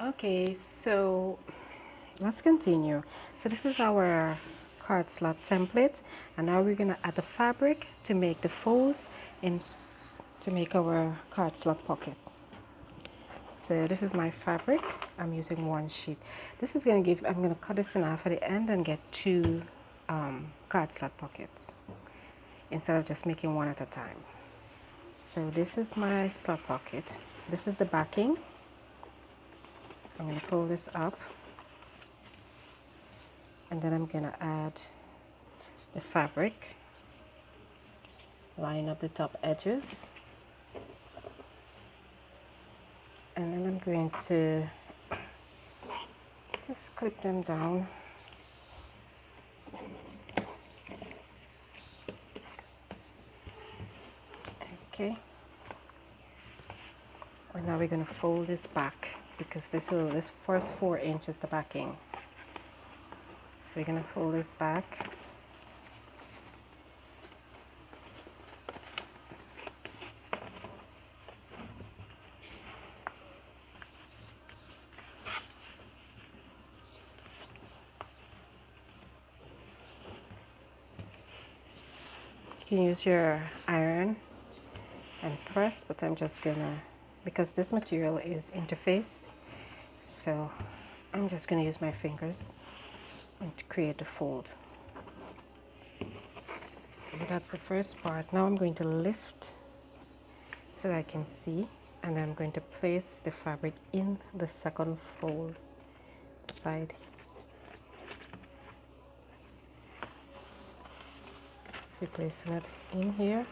Okay, so let's continue. So this is our card slot template, and now we're gonna add the fabric to make the folds in to make our card slot pocket. So this is my fabric. I'm using one sheet. This is gonna give. I'm gonna cut this in half at the end and get two card slot pockets instead of just making one at a time. So this is my slot pocket. This is the backing. I'm gonna pull this up, and then I'm gonna add the fabric, line up the top edges, and then I'm going to just clip them down. Okay, and now we're going to fold this back because this first 4 inches the backing. So we're going to fold this back. You can use your iron and press, but I'm just gonna, because this material is interfaced, so I'm just gonna use my fingers and to create the fold. So that's the first part. Now I'm going to lift so I can see, and I'm going to place the fabric in the second fold side. So placing it in here.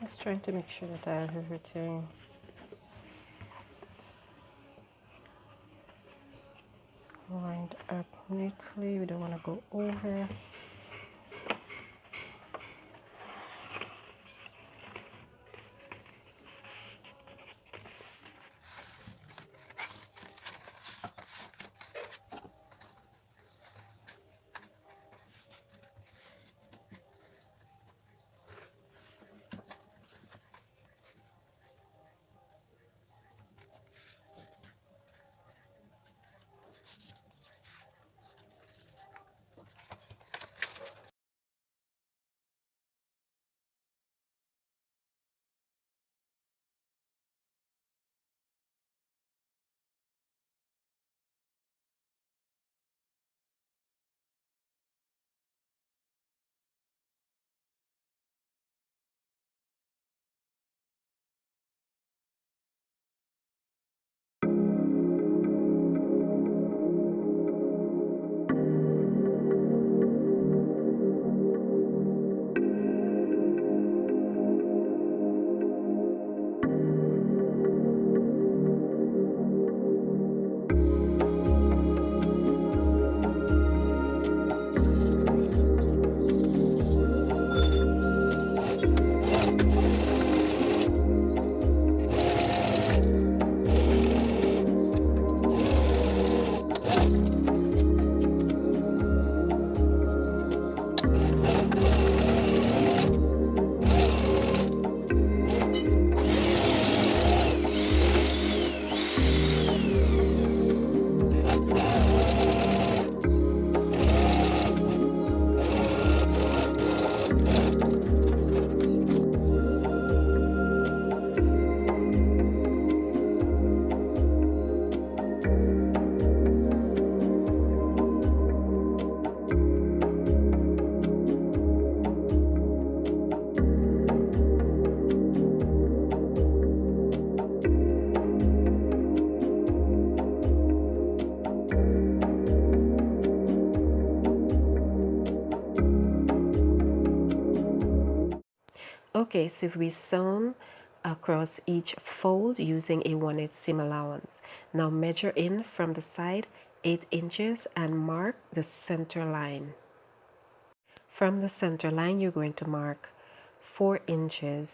Just trying to make sure that I have everything lined up neatly. We don't want to go over. Okay, so we sewn across each fold using a 1/8 seam allowance. Now measure in from the side 8 inches and mark the center line. From the center line, you're going to mark 4 inches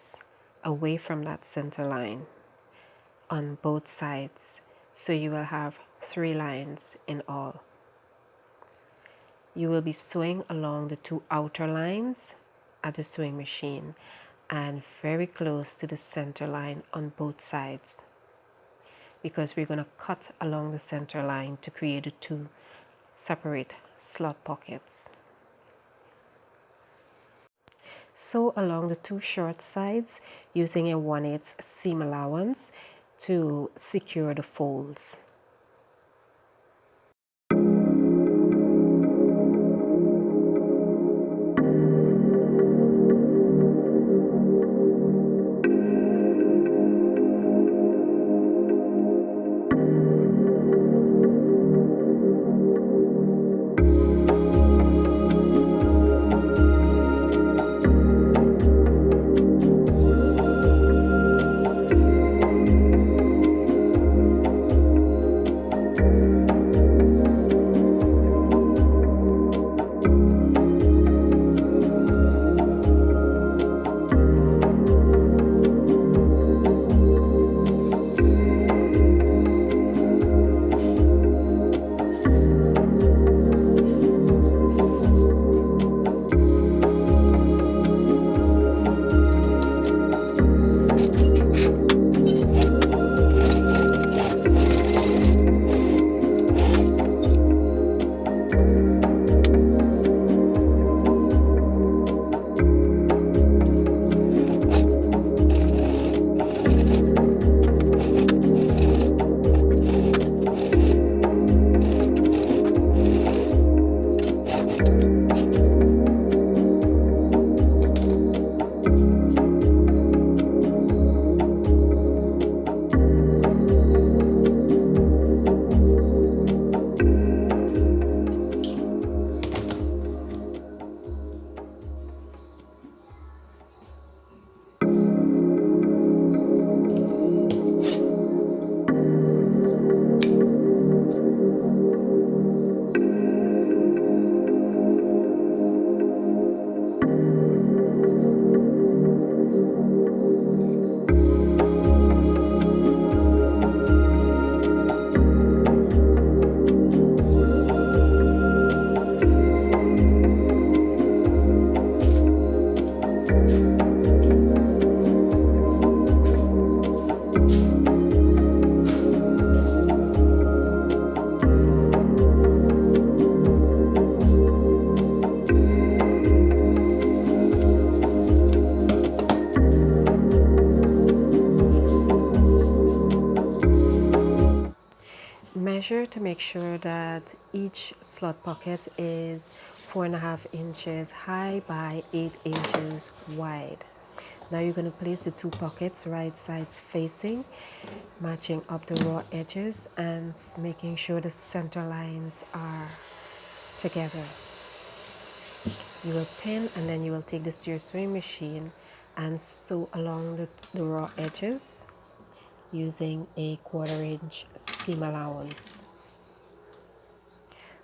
away from that center line on both sides. So you will have 3 lines in all. You will be sewing along the 2 outer lines at the sewing machine and very close to the center line on both sides, because we're going to cut along the center line to create the 2 separate slot pockets. Sew along the 2 short sides using a 1/8 seam allowance to secure the folds. Measure to make sure that each slot pocket is 4.5 inches high by 8 inches wide. Now you're going to place the 2 pockets right sides facing, matching up the raw edges and making sure the center lines are together. You will pin and then you will take this to your sewing machine and sew along the raw edges using a 1/4 inch seam allowance.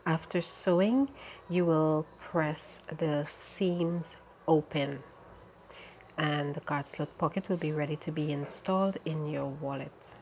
After sewing, you will press the seams open and the card slot pocket will be ready to be installed in your wallet.